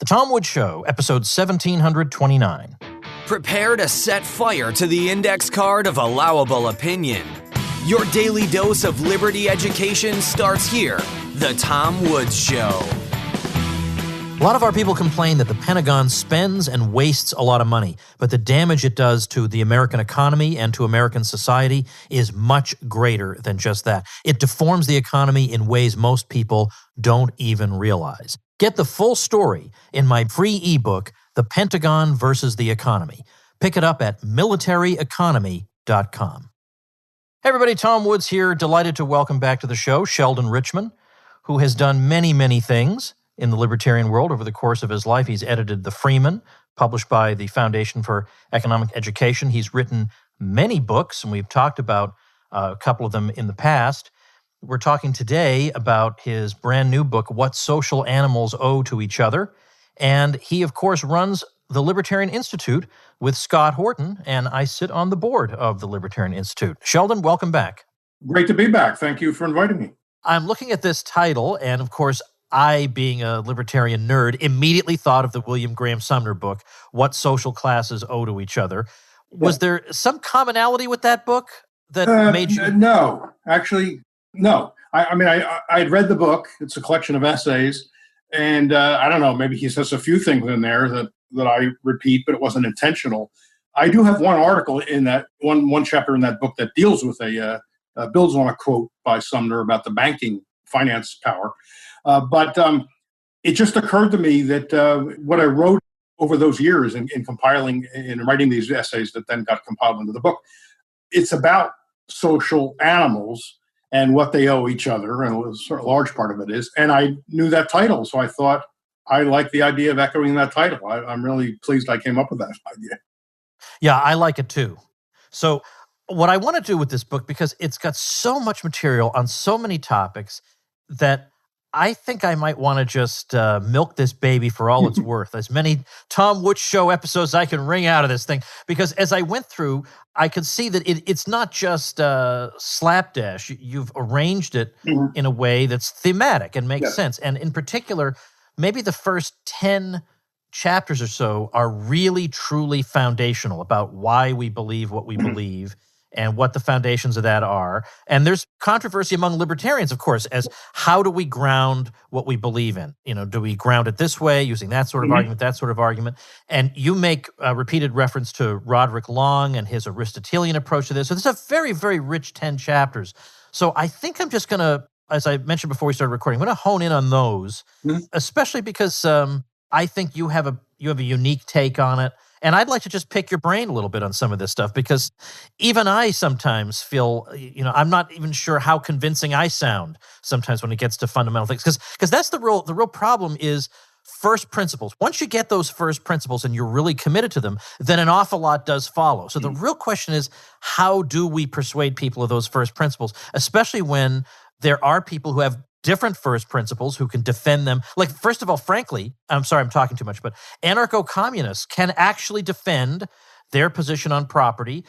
Tom Woods Show, episode 1729. Prepare to set fire to the index card of allowable opinion. Your daily dose of liberty education starts here. The Tom Woods Show. A lot of our people complain that the Pentagon spends and wastes a lot of money, but the damage it does to the American economy and to American society is much greater than just that. It deforms the economy in ways most people don't even realize. Get the full story in my free ebook, The Pentagon versus the Economy. Pick it up at militaryeconomy.com. Hey everybody, Tom Woods here. Delighted to welcome back to the show Sheldon Richman, who has done many, many things in the libertarian world over the course of his life. He's edited The Freeman, published by the Foundation for Economic Education. He's written many books, and we've talked about a couple of them in the past. We're talking today about his brand new book, What Social Animals Owe to Each Other. And he, of course, runs the Libertarian Institute with Scott Horton, and I sit on the board of the Libertarian Institute. Sheldon, welcome back. Great to be back. Thank you for inviting me. I'm looking at this title, and of course, I, being a libertarian nerd, immediately thought of the William Graham Sumner book, What Social Classes Owe to Each Other. Was there some commonality with that book that made you... No, actually, no. I had read the book. It's a collection of essays. And I don't know, maybe he says a few things in there that I repeat, but it wasn't intentional. I do have one article in that, one chapter in that book that deals with builds on a quote by Sumner about the banking finance power. But it just occurred to me that what I wrote over those years in compiling and writing these essays that then got compiled into the book, it's about social animals and what they owe each other, and a large part of it is. And I knew that title, so I thought I like the idea of echoing that title. I'm really pleased I came up with that idea. Yeah, I like it too. So what I want to do with this book, because it's got so much material on so many topics, that I think I might want to just milk this baby for all it's worth. As many Tom Woods Show episodes I can wring out of this thing. Because as I went through, I could see that it's not just slapdash. You've arranged it in a way that's thematic and makes sense. And in particular, maybe the first 10 chapters or so are really, truly foundational about why we believe what we believe and what the foundations of that are. And there's controversy among libertarians, of course, as how do we ground what we believe in? You know, do we ground it this way, using that sort of argument, that sort of argument? And you make a repeated reference to Roderick Long and his Aristotelian approach to this. So this is a very, very rich 10 chapters. So I think I'm just going to, as I mentioned before we started recording, I'm going to hone in on those, especially because I think you have a unique take on it. And I'd like to just pick your brain a little bit on some of this stuff, because even I sometimes feel, I'm not even sure how convincing I sound sometimes when it gets to fundamental things. Because that's the real problem is first principles. Once you get those first principles and you're really committed to them, then an awful lot does follow. So the real question is, how do we persuade people of those first principles, especially when there are people who have different first principles who can defend them. Like, first of all, frankly, I'm sorry, I'm talking too much, but anarcho-communists can actually defend their position on property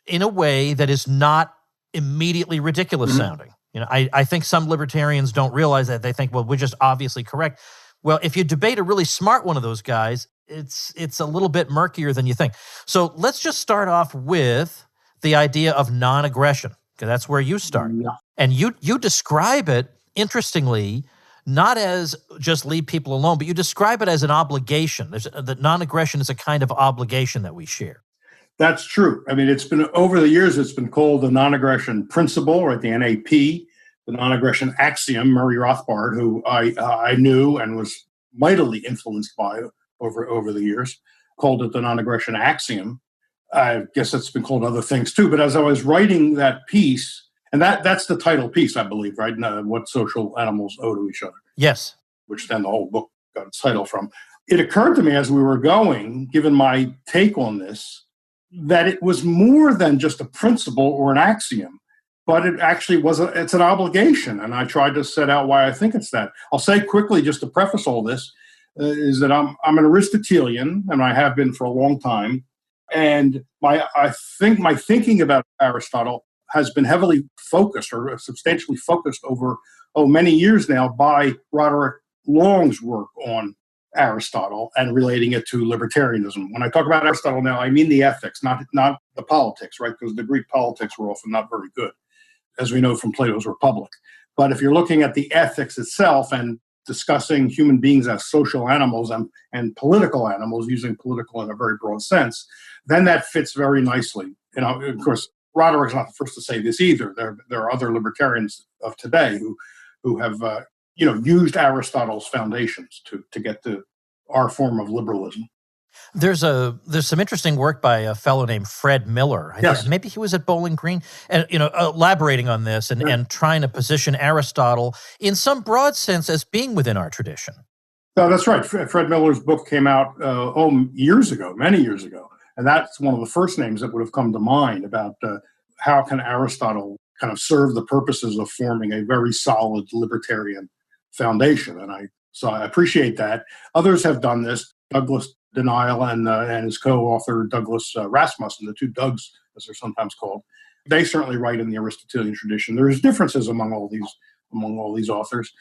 in a way that is not immediately ridiculous sounding. I think some libertarians don't realize that. They think, well, we're just obviously correct. Well, if you debate a really smart one of those guys, it's a little bit murkier than you think. So let's just start off with the idea of non-aggression, because that's where you start. Yeah. And you describe it, interestingly, not as just leave people alone, but you describe it as an obligation. That non-aggression is a kind of obligation that we share. That's true. I mean, it's been, over the years, it's been called the non-aggression principle, right? The NAP, the non-aggression axiom. Murray Rothbard, who I knew and was mightily influenced by over the years, called it the non-aggression axiom. I guess it's been called other things too. But as I was writing that piece, and that's the title piece, I believe, right? What social animals owe to each other. Yes. Which then the whole book got its title from. It occurred to me as we were going, given my take on this, that it was more than just a principle or an axiom, but it actually it's an obligation. And I tried to set out why I think it's that. I'll say quickly, just to preface all this, is that I'm an Aristotelian, and I have been for a long time. And I think my thinking about Aristotle has been heavily focused or substantially focused over many years now by Roderick Long's work on Aristotle and relating it to libertarianism. When I talk about Aristotle now, I mean the ethics, not the politics, right? Because the Greek politics were often not very good, as we know from Plato's Republic. But if you're looking at the ethics itself and discussing human beings as social animals and political animals, using political in a very broad sense, then that fits very nicely. Of course, Roderick's not the first to say this either. There are other libertarians of today who have used Aristotle's foundations to get to our form of liberalism. There's some interesting work by a fellow named Fred Miller. Yes. Maybe he was at Bowling Green, and elaborating on this and trying to position Aristotle in some broad sense as being within our tradition. No, that's right. Fred Miller's book came out years ago, many years ago, and that's one of the first names that would have come to mind about how can Aristotle kind of serve the purposes of forming a very solid libertarian foundation. And I appreciate that. Others have done this. Douglas Denial and his co-author Douglas Rasmussen, the two Dougs, as they're sometimes called, they certainly write in the Aristotelian tradition. There's differences among all these authors,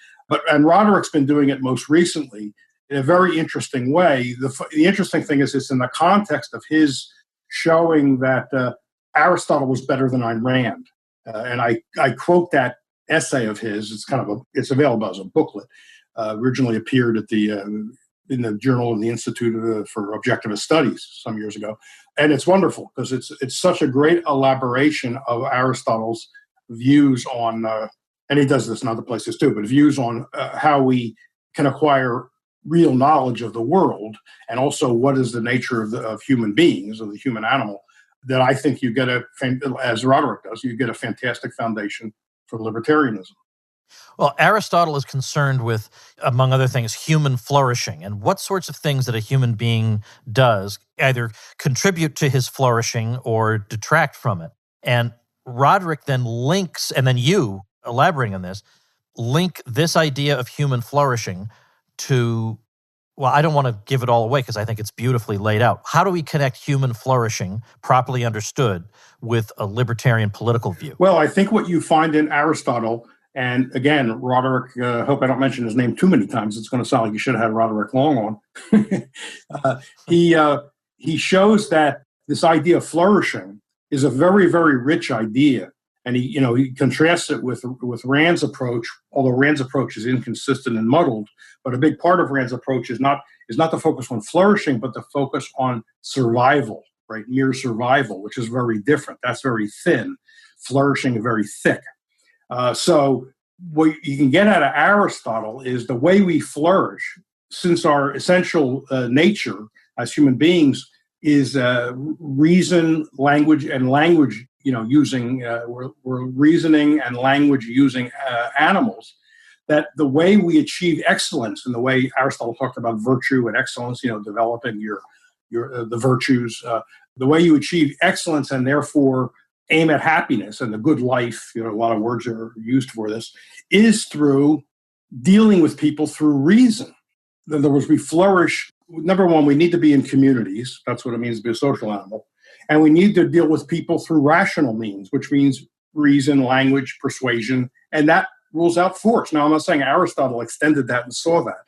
and Roderick's been doing it most recently in a very interesting way. The interesting thing is it's in the context of his showing that Aristotle was better than Ayn Rand, and I quote that essay of his. It's available as a booklet. Originally appeared in the Journal of the Institute for Objectivist Studies some years ago. And it's wonderful because it's such a great elaboration of Aristotle's views on, and he does this in other places too, but views on how we can acquire real knowledge of the world, and also what is the nature of human beings, of the human animal, that I think you get as Roderick does, you get a fantastic foundation for libertarianism. Well, Aristotle is concerned with, among other things, human flourishing and what sorts of things that a human being does either contribute to his flourishing or detract from it. And Roderick then links, and then you, elaborating on this, link this idea of human flourishing to, well, I don't want to give it all away because I think it's beautifully laid out. How do we connect human flourishing, properly understood, with a libertarian political view? Well, I think what you find in Aristotle, and again, Roderick, hope I don't mention his name too many times. It's going to sound like you should have had Roderick Long on. He shows that this idea of flourishing is a very, very rich idea. And he contrasts it with Rand's approach, although Rand's approach is inconsistent and muddled. But a big part of Rand's approach is not to focus on flourishing, but to focus on survival, right? Mere survival, which is very different. That's very thin. Flourishing is very thick. So what you can get out of Aristotle is the way we flourish, since our essential nature as human beings is reason, language, and language. Using we're reasoning and language using animals. That the way we achieve excellence, and the way Aristotle talked about virtue and excellence, developing the virtues, the way you achieve excellence and therefore aim at happiness and the good life, a lot of words are used for this, is through dealing with people through reason. In other words, we flourish. Number one, we need to be in communities. That's what it means to be a social animal. And we need to deal with people through rational means, which means reason, language, persuasion, and that rules out force. Now, I'm not saying Aristotle extended that and saw that,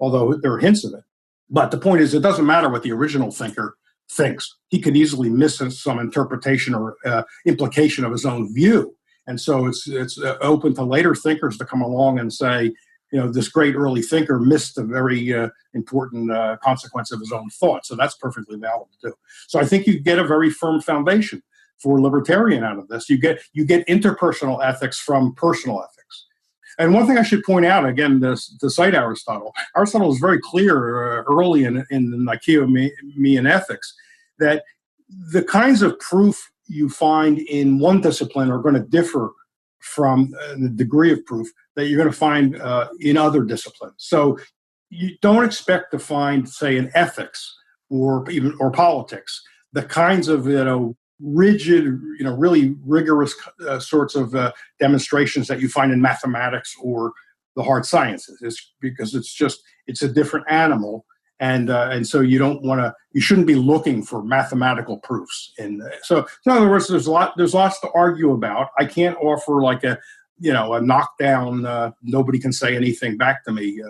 although there are hints of it. But the point is, it doesn't matter what the original thinker thinks. He could easily miss some interpretation or implication of his own view. And so it's open to later thinkers to come along and say, this great early thinker missed a very important consequence of his own thought. So that's perfectly valid too. So I think you get a very firm foundation for libertarian out of this. You get interpersonal ethics from personal ethics. And one thing I should point out, again, to cite Aristotle is very clear early in the Nicaean ethics that the kinds of proof you find in one discipline are going to differ from the degree of proof that you're going to find in other disciplines. So you don't expect to find, say, in ethics or politics, the kinds of rigid, really rigorous sorts of demonstrations that you find in mathematics or the hard sciences. It's because it's a different animal, and so you shouldn't be looking for mathematical proofs. So in other words, there's lots to argue about. I can't offer like a knockdown, nobody can say anything back to me,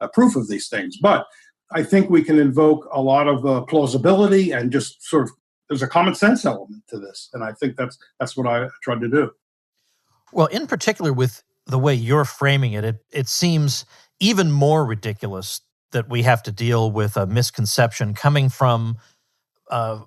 a proof of these things. But I think we can invoke a lot of plausibility and just sort of, there's a common sense element to this. And I think that's what I tried to do. Well, in particular with the way you're framing it, it seems even more ridiculous that we have to deal with a misconception coming from,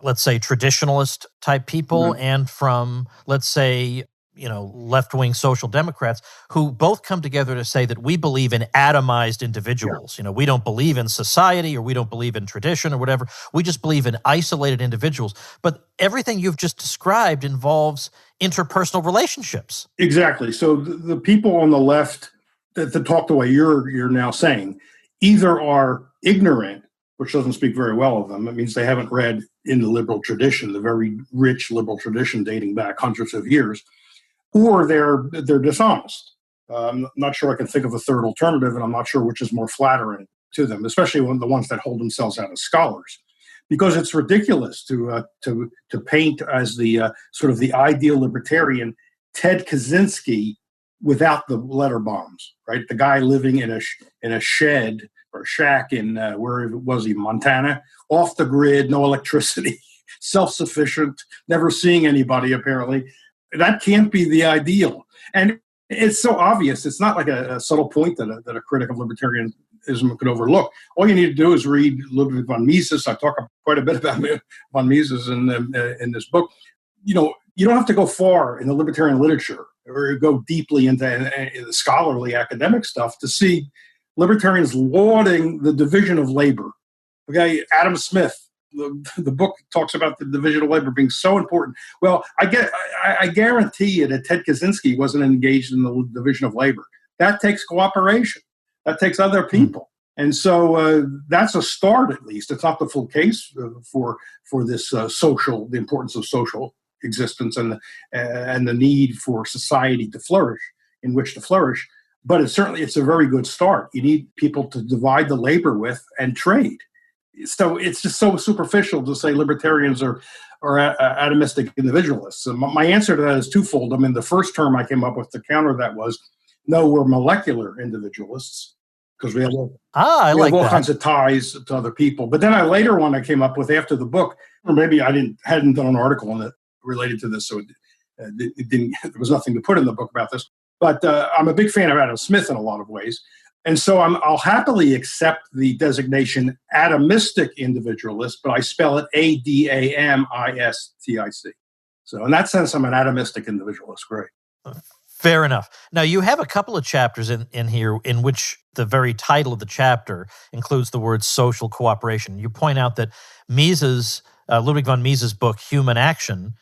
let's say, traditionalist type people and from, let's say, left-wing social democrats who both come together to say that we believe in atomized individuals. We don't believe in society, or we don't believe in tradition or whatever. We just believe in isolated individuals. But everything you've just described involves interpersonal relationships. Exactly. So the people on the left that talk the way you're now saying either are ignorant, which doesn't speak very well of them. It means they haven't read in the liberal tradition, the very rich liberal tradition dating back hundreds of years, or they're dishonest. I'm not sure I can think of a third alternative, and I'm not sure which is more flattering to them, especially the ones that hold themselves out as scholars, because it's ridiculous to paint as the sort of the ideal libertarian Ted Kaczynski without the letter bombs, right? The guy living in a shed or shack in where was he, Montana, off the grid, no electricity, self-sufficient, never seeing anybody apparently. That can't be the ideal. And it's so obvious. It's not like a subtle point that a critic of libertarianism could overlook. All you need to do is read Ludwig von Mises. I talk quite a bit about von Mises in this book. You don't have to go far in the libertarian literature or go deeply into the scholarly academic stuff to see libertarians lauding the division of labor. Okay, Adam Smith, the book talks about the division of labor being so important. Well, I guarantee you that Ted Kaczynski wasn't engaged in the division of labor. That takes cooperation. That takes other people. And so that's a start, at least. It's not the full case for this the importance of social existence and the need for society to flourish, in which to flourish. But it's a very good start. You need people to divide the labor with and trade. So it's just so superficial to say libertarians are atomistic individualists. And my answer to that is twofold. I mean, the first term I came up with to counter that was, no, we're molecular individualists because we have all kinds of ties to other people. But then later one I came up with after the book, or maybe I hadn't done an article on it related to this, so there was nothing to put in the book about this. But I'm a big fan of Adam Smith in a lot of ways. And so I'll happily accept the designation atomistic individualist, but I spell it ADAMISTIC. So in that sense, I'm an atomistic individualist. Great. Fair enough. Now, you have a couple of chapters in here in which the very title of the chapter includes the word social cooperation. You point out that Ludwig von Mises' book, Human Action,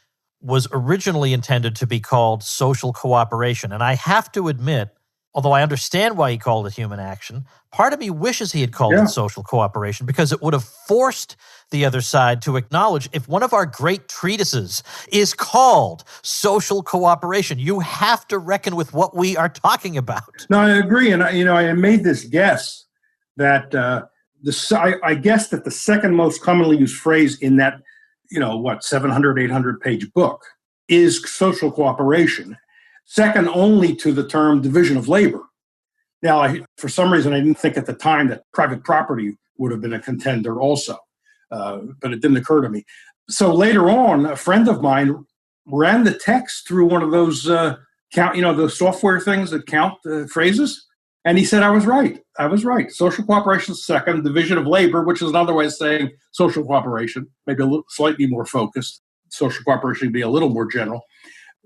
was originally intended to be called Social Cooperation. And I have to admit, although I understand why he called it Human Action, part of me wishes he had called it Social Cooperation, because it would have forced the other side to acknowledge, if one of our great treatises is called Social Cooperation, you have to reckon with what we are talking about. No, I agree. And I made this guess that I guess that the second most commonly used phrase in that 700, 800 page book is social cooperation, second only to the term division of labor. Now, for some reason, I didn't think at the time that private property would have been a contender also, but it didn't occur to me. So later on, a friend of mine ran the text through one of those the software things that count phrases, and he said I was right. Social cooperation is second, division of labor, which is another way of saying social cooperation, maybe a little slightly more focused. Social cooperation would be a little more general.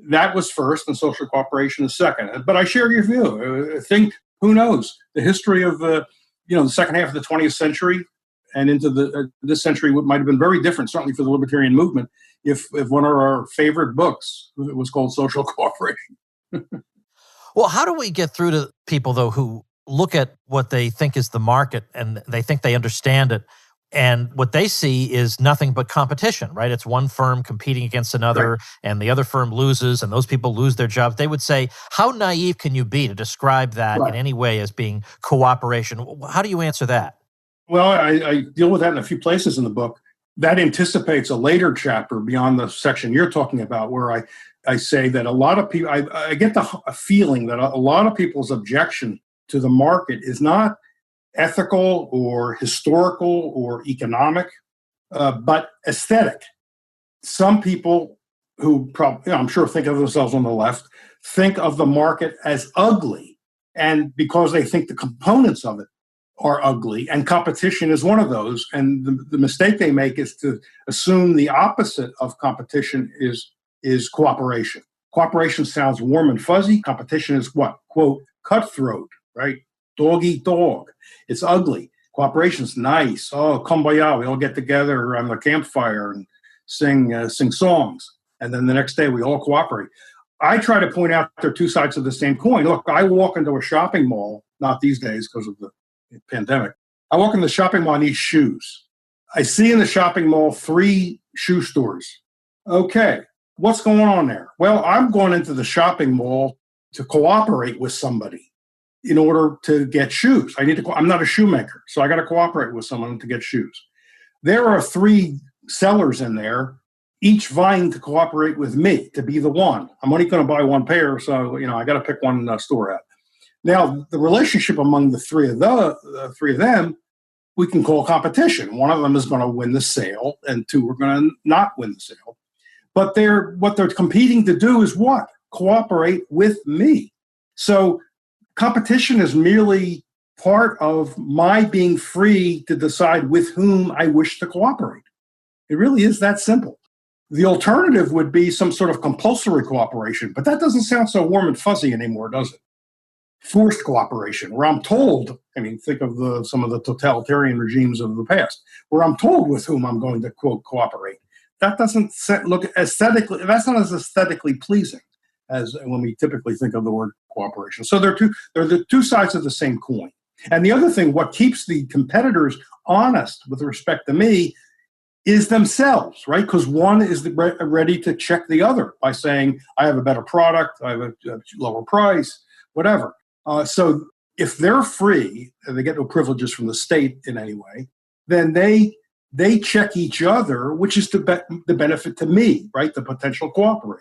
That was first, and social cooperation is second. But I share your view. I think, who knows? The history of the second half of the 20th century and into this century might have been very different, certainly for the libertarian movement, if one of our favorite books was called Social Cooperation. Well, how do we get through to people, though, who look at what they think is the market and they think they understand it, and what they see is nothing but competition, right? It's one firm competing against another, right, and the other firm loses, and those people lose their jobs. They would say, how naive can you be to describe that in any way as being cooperation? How do you answer that? Well, I deal with that in a few places in the book. That anticipates a later chapter beyond the section you're talking about, where I say that a lot of people, I get the feeling that a lot of people's objection to the market is not ethical or historical or economic, but aesthetic. Some people who probably, I'm sure, think of themselves on the left, think of the market as ugly. And because they think the components of it are ugly, and competition is one of those. And the mistake they make is to assume the opposite of competition is cooperation. Cooperation sounds warm and fuzzy. Competition is what? Quote, cutthroat, right? Dog eat dog. It's ugly. Cooperation's nice. Oh, kumbaya. We all get together around the campfire and sing songs. And then the next day we all cooperate. I try to point out there are two sides of the same coin. Look, I walk into a shopping mall, not these days because of the pandemic. I walk into the shopping mall and need shoes. I see in the shopping mall 3 shoe stores. Okay, what's going on there? Well, I'm going into the shopping mall to cooperate with somebody in order to get shoes. I'm not a shoemaker, so I got to cooperate with someone to get shoes. There are 3 sellers in there, each vying to cooperate with me to be the one. I'm only going to buy 1 pair, so I got to pick one store out. Now, the relationship among the three of them, we can call competition. One of them is going to win the sale, and 2 are going to not win the sale. But what they're competing to do is what? Cooperate with me. So competition is merely part of my being free to decide with whom I wish to cooperate. It really is that simple. The alternative would be some sort of compulsory cooperation, but that doesn't sound so warm and fuzzy anymore, does it? Forced cooperation, where I'm told, think of some of the totalitarian regimes of the past, where I'm told with whom I'm going to, quote, cooperate. That doesn't look aesthetically, that's not as aesthetically pleasing as when we typically think of the word cooperation. So they're the two sides of the same coin. And the other thing, what keeps the competitors honest with respect to me is themselves, right? Because one is ready to check the other by saying, I have a better product, I have a lower price, whatever. So if they're free and they get no privileges from the state in any way, then they check each other, which is the benefit to me, right? The potential cooperator.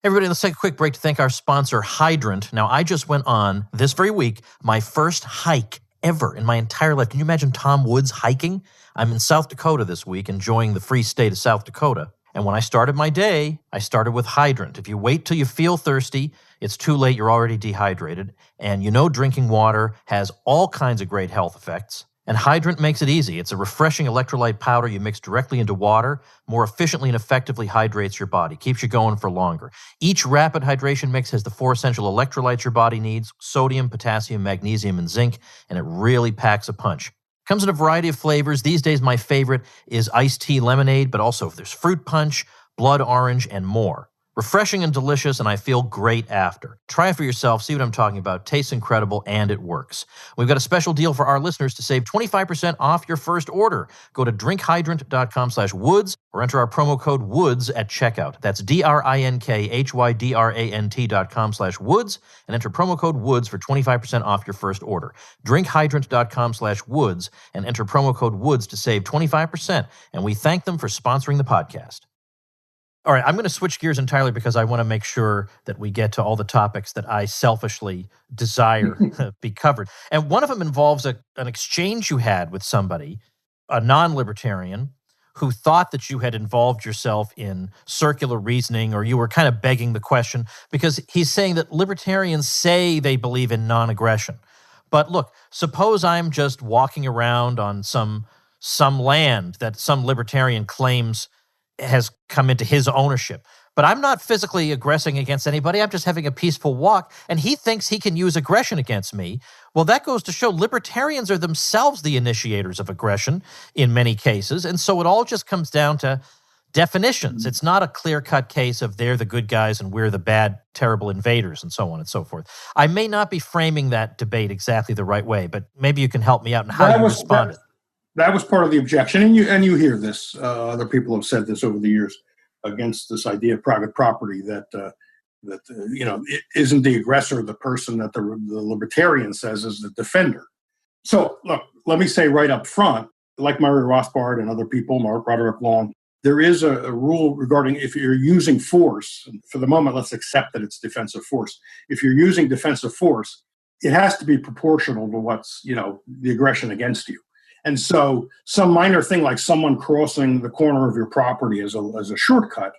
Everybody, let's take a quick break to thank our sponsor, Hydrant. Now, I just went on this very week my first hike ever in my entire life. Can you imagine Tom Woods hiking? I'm in South Dakota this week, enjoying the free state of South Dakota. And when I started my day, I started with Hydrant. If you wait till you feel thirsty, it's too late, you're already dehydrated. And drinking water has all kinds of great health effects. And Hydrant makes it easy. It's a refreshing electrolyte powder you mix directly into water, more efficiently and effectively hydrates your body, keeps you going for longer. Each rapid hydration mix has the 4 essential electrolytes your body needs: sodium, potassium, magnesium, and zinc, and it really packs a punch. Comes in a variety of flavors. These days, my favorite is iced tea lemonade, but also there's fruit punch, blood orange, and more. Refreshing and delicious, and I feel great after. Try it for yourself, see what I'm talking about. Tastes incredible, and it works. We've got a special deal for our listeners to save 25% off your first order. Go to drinkhydrant.com/woods or enter our promo code WOODS at checkout. That's drinkhydrant.com/woods and enter promo code WOODS for 25% off your first order. Drinkhydrant.com/woods and enter promo code WOODS to save 25%, and we thank them for sponsoring the podcast. All right, I'm going to switch gears entirely because I want to make sure that we get to all the topics that I selfishly desire be covered. And one of them involves an exchange you had with somebody, a non-libertarian, who thought that you had involved yourself in circular reasoning, or you were kind of begging the question, because he's saying that libertarians say they believe in non-aggression. But look, suppose I'm just walking around on some land that some libertarian claims has come into his ownership. But I'm not physically aggressing against anybody. I'm just having a peaceful walk, and he thinks he can use aggression against me. Well, that goes to show libertarians are themselves the initiators of aggression in many cases, and so it all just comes down to definitions. It's not a clear-cut case of they're the good guys and we're the bad, terrible invaders, and so on and so forth. I may not be framing that debate exactly the right way, but maybe you can help me out in how you responded. That was part of the objection, and you hear this. Other people have said this over the years against this idea of private property that isn't the aggressor the person that the libertarian says is the defender. So look, let me say right up front, like Murray Rothbard and other people, Mark Roderick Long, there is a rule regarding if you're using force. For the moment, let's accept that it's defensive force. If you're using defensive force, it has to be proportional to what's, the aggression against you. And so some minor thing like someone crossing the corner of your property as a shortcut,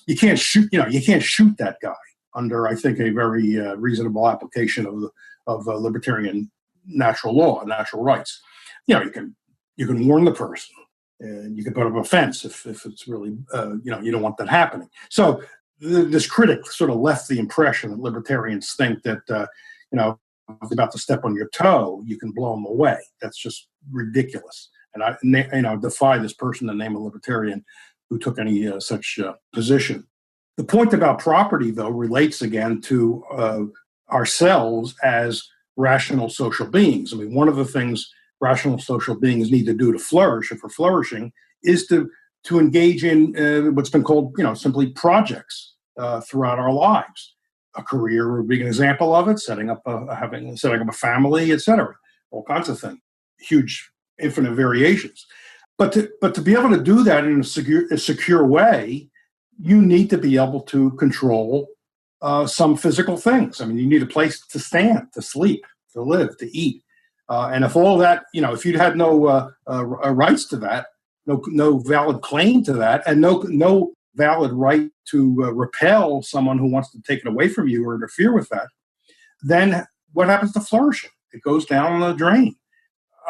you can't shoot that guy under, I think, a very reasonable application of libertarian natural law, natural rights. You can warn the person, and you can put up a fence if it's really, you don't want that happening. So this critic sort of left the impression that libertarians think that, if they're about to step on your toe, you can blow them away. That's just ridiculous. And I defy this person to name a libertarian who took any such position. The point about property, though, relates again to ourselves as rational social beings. I mean, one of the things rational social beings need to do to flourish, if we're flourishing, is to engage in what's been called, simply projects throughout our lives. A career would be an example of it, setting up a family, etc. All kinds of things, huge, infinite variations. But to be able to do that in a secure way, you need to be able to control some physical things. I mean, you need a place to stand, to sleep, to live, to eat. And if all that, if you had no rights to that, no valid claim to that, and no valid right to repel someone who wants to take it away from you or interfere with that, then what happens to flourishing? It goes down the drain.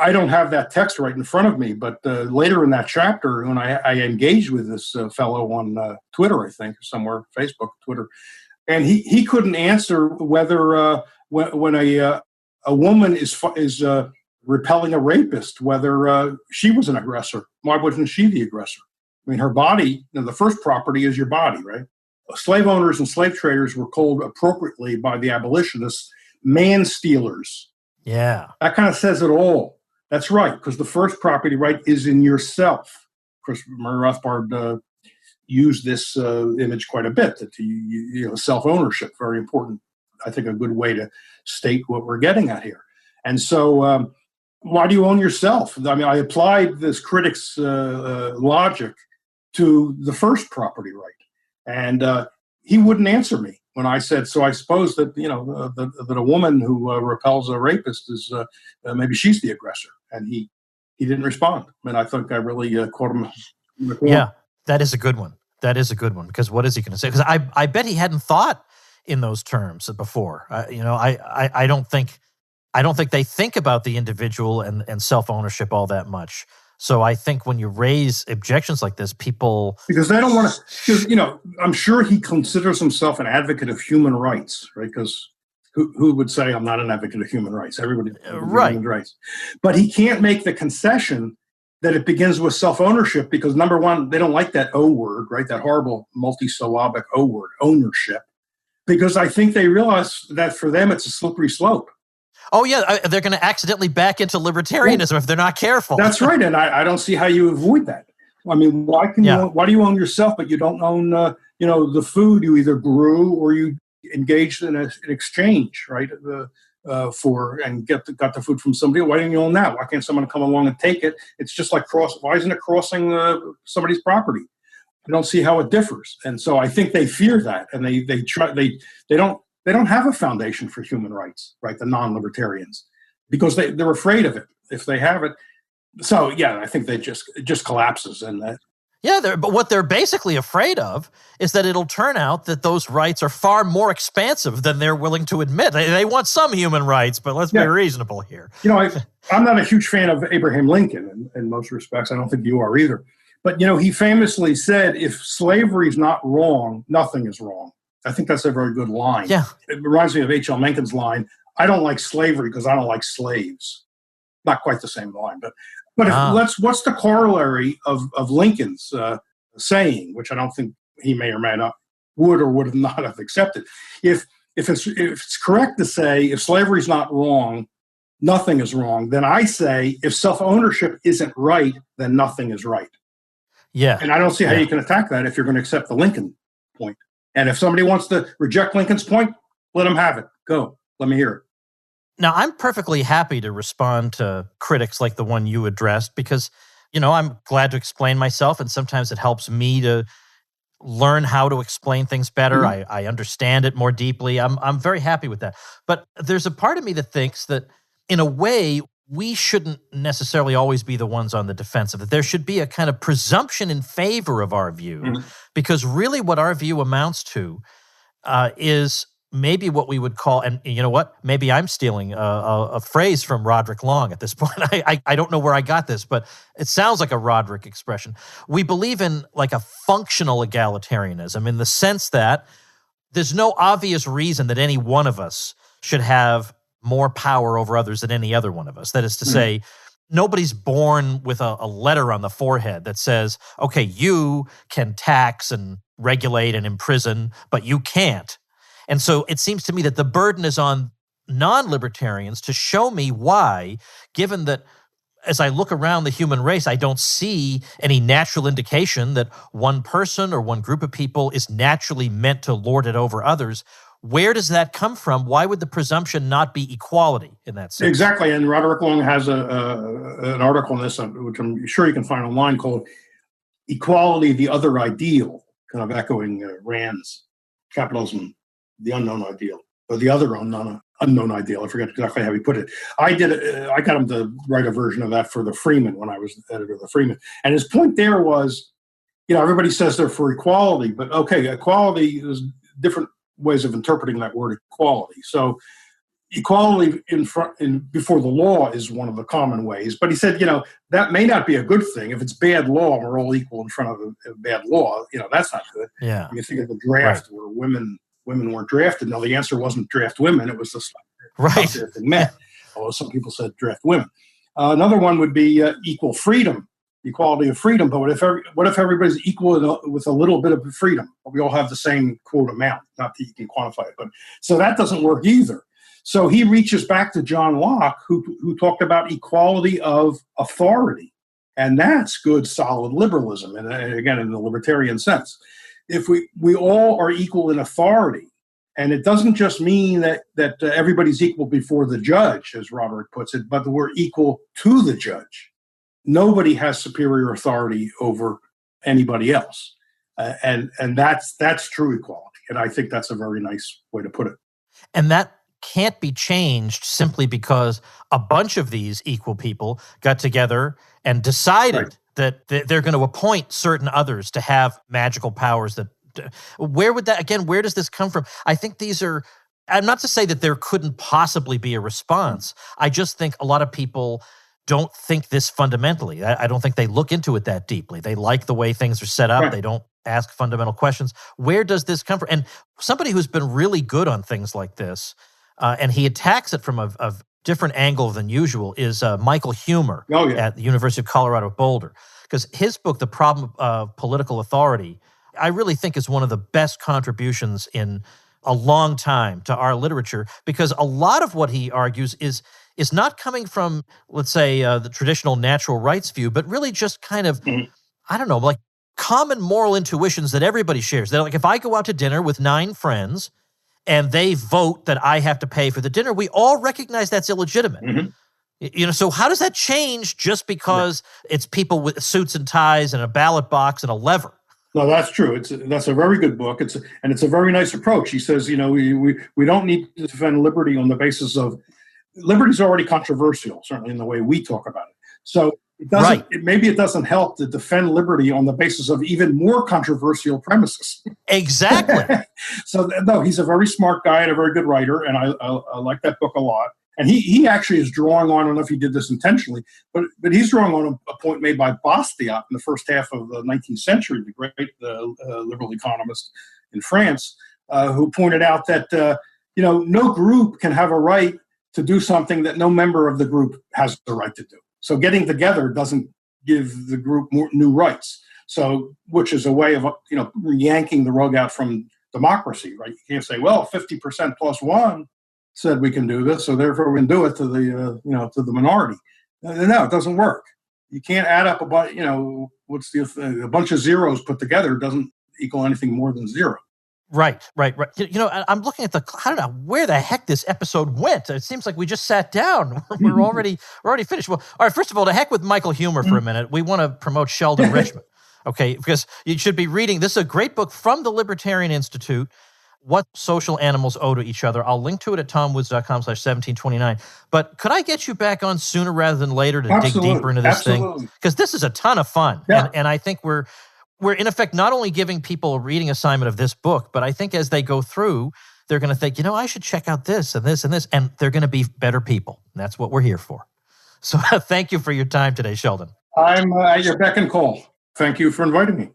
I don't have that text right in front of me, but later in that chapter, when I engaged with this fellow on Twitter, I think, somewhere, Facebook, Twitter, and he couldn't answer whether when a woman is repelling a rapist, whether she was an aggressor. Why wasn't she the aggressor? I mean, her body, the first property is your body, right? Slave owners and slave traders were called appropriately by the abolitionists man-stealers. Yeah. That kind of says it all. That's right, because the first property right is in yourself. Of course, Murray Rothbard used this image quite a bit, that self-ownership, very important. I think a good way to state what we're getting at here. And so why do you own yourself? I mean, I applied this critic's logic to the first property right. And he wouldn't answer me when I said, so I suppose that, that a woman who repels a rapist is maybe she's the aggressor. And he didn't respond. I mean, I think I really caught him in the corner. Yeah, that is a good one. That is a good one, because what is he going to say? Because I bet he hadn't thought in those terms before. I don't think they think about the individual and self-ownership all that much. So I think when you raise objections like this, people... Because they don't want to... Because, I'm sure he considers himself an advocate of human rights, right? Because who would say I'm not an advocate of human rights? Everybody right. Human rights. But he can't make the concession that it begins with self-ownership because, number one, they don't like that O word, right? That horrible multisyllabic O word, ownership. Because I think they realize that for them it's a slippery slope. Oh, yeah, they're going to accidentally back into libertarianism if they're not careful. That's right, and I don't see how you avoid that. I mean, why do you own yourself, but you don't own, the food you either grew or you engaged in an exchange, right, for and got the food from somebody? Why didn't you own that? Why can't someone come along and take it? It's just like why isn't it crossing somebody's property? I don't see how it differs, and so I think they fear that, and they don't have a foundation for human rights, right? The non-libertarians, because they're afraid of it if they have it. So yeah, I think it just collapses in that. Yeah, but what they're basically afraid of is that it'll turn out that those rights are far more expansive than they're willing to admit. They want some human rights, but let's be reasonable here. I'm not a huge fan of Abraham Lincoln in most respects. I don't think you are either. But, he famously said, if slavery is not wrong, nothing is wrong. I think that's a very good line. Yeah. It reminds me of H.L. Mencken's line, I don't like slavery because I don't like slaves. Not quite the same line, but what's the corollary of Lincoln's saying, which I don't think he may or may not would or would not have accepted. If it's correct to say if slavery is not wrong, nothing is wrong, then I say if self-ownership isn't right, then nothing is right. Yeah. And I don't see how you can attack that if you're going to accept the Lincoln point. And if somebody wants to reject Lincoln's point, let them have it. Go. Let me hear it. Now, I'm perfectly happy to respond to critics like the one you addressed because, I'm glad to explain myself, and sometimes it helps me to learn how to explain things better. I understand it more deeply. I'm very happy with that. But there's a part of me that thinks that in a way, we shouldn't necessarily always be the ones on the defensive, that there should be a kind of presumption in favor of our view, because really what our view amounts to is maybe what we would call, and you know what, maybe I'm stealing a phrase from Roderick Long at this point. I don't know where I got this, but it sounds like a Roderick expression. We believe in like a functional egalitarianism in the sense that there's no obvious reason that any one of us should have more power over others than any other one of us. That is to say, nobody's born with a letter on the forehead that says, okay, you can tax and regulate and imprison, but you can't. And so it seems to me that the burden is on non-libertarians to show me why, given that as I look around the human race, I don't see any natural indication that one person or one group of people is naturally meant to lord it over others. Where does that come from? Why would the presumption not be equality in that sense? Exactly. And Roderick Long has an article on this, which I'm sure you can find online, called Equality, the Other Ideal, kind of echoing Rand's Capitalism, the Unknown Ideal, or the Other Unknown Ideal. I forget exactly how he put it. I got him to write a version of that for the Freeman when I was editor of the Freeman. And his point there was, everybody says they're for equality, but okay, equality is different ways of interpreting that word equality. So equality before the law is one of the common ways. But he said, that may not be a good thing. If it's bad law and we're all equal in front of a bad law, that's not good. Yeah. You think of the draft where women weren't drafted. No, the answer wasn't draft women. It was the drafting men. Although some people said draft women. Another one would be equal freedom. Equality of freedom, but what if everybody's equal with a little bit of freedom? We all have the same quote amount, not that you can quantify it, but so that doesn't work either. So he reaches back to John Locke, who talked about equality of authority, and that's good, solid liberalism, and again in the libertarian sense. If we all are equal in authority, and it doesn't just mean that everybody's equal before the judge, as Roderick puts it, but that we're equal to the judge. Nobody has superior authority over anybody else, and that's true equality. And I think that's a very nice way to put it. And that can't be changed simply because a bunch of these equal people got together and decided that they're going to appoint certain others to have magical powers. Where does this come from? I think these are. I'm not to say that there couldn't possibly be a response. I just think a lot of people don't think this fundamentally. I don't think they look into it that deeply. They like the way things are set up. Right. They don't ask fundamental questions. Where does this come from? And somebody who's been really good on things like this, and he attacks it from a different angle than usual, is Michael Huemer at the University of Colorado at Boulder. Because his book, The Problem of Political Authority, I really think is one of the best contributions in a long time to our literature, because a lot of what he argues is not coming from, let's say, the traditional natural rights view, but really just kind of, I don't know, like common moral intuitions that everybody shares. They're like, if I go out to dinner with 9 friends and they vote that I have to pay for the dinner, we all recognize that's illegitimate. So how does that change just because it's people with suits and ties and a ballot box and a lever? No, that's true. That's a very good book. It's a very nice approach. He says, we don't need to defend liberty on the basis of liberty's already controversial, certainly in the way we talk about it. So it doesn't. Maybe it doesn't help to defend liberty on the basis of even more controversial premises. Exactly. So no, he's a very smart guy and a very good writer, and I like that book a lot. And he actually is drawing on, I don't know if he did this intentionally, but he's drawing on a point made by Bastiat in the first half of the 19th century, the great liberal economist in France, who pointed out that no group can have a right to do something that no member of the group has the right to do. So getting together doesn't give the group more new rights. So, which is a way of yanking the rug out from democracy, right? You can't say, well, 50% plus one said we can do this, so therefore we can do it to the minority. No, it doesn't work. You can't add up a bunch of zeros put together doesn't equal anything more than zero. Right. I'm looking at I don't know where the heck this episode went. It seems like we just sat down. We're already finished. Well, all right, first of all, to heck with Michael Huemer for a minute. We want to promote Sheldon Richman. Okay, because you should be reading. This is a great book from the Libertarian Institute, What Social Animals Owe to Each Other. I'll link to it at tomwoods.com/1729. But could I get you back on sooner rather than later to dig deeper into this thing? Because this is a ton of fun. Yeah. And I think we're in effect not only giving people a reading assignment of this book, but I think as they go through, they're going to think, I should check out this and this and this, and they're going to be better people. And that's what we're here for. So thank you for your time today, Sheldon. I'm at your beck and call. Thank you for inviting me.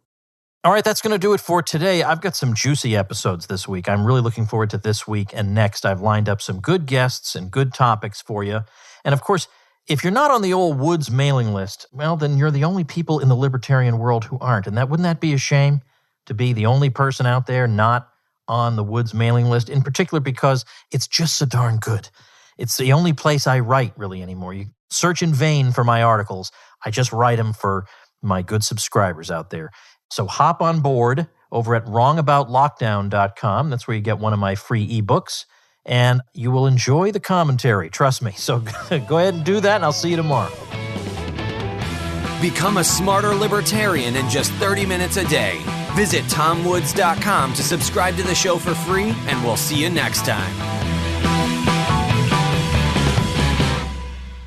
All right, that's going to do it for today. I've got some juicy episodes this week. I'm really looking forward to this week and next. I've lined up some good guests and good topics for you. And of course, if you're not on the old Woods mailing list, well, then you're the only people in the libertarian world who aren't. And wouldn't that be a shame to be the only person out there not on the Woods mailing list, in particular because it's just so darn good. It's the only place I write really anymore. You search in vain for my articles. I just write them for my good subscribers out there. So hop on board over at wrongaboutlockdown.com. That's where you get one of my free ebooks, and you will enjoy the commentary. Trust me. So go ahead and do that, and I'll see you tomorrow. Become a smarter libertarian in just 30 minutes a day. Visit tomwoods.com to subscribe to the show for free, and we'll see you next time.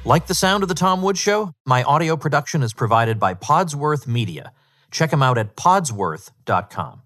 Like the sound of The Tom Woods Show? My audio production is provided by Podsworth Media. Check them out at podsworth.com.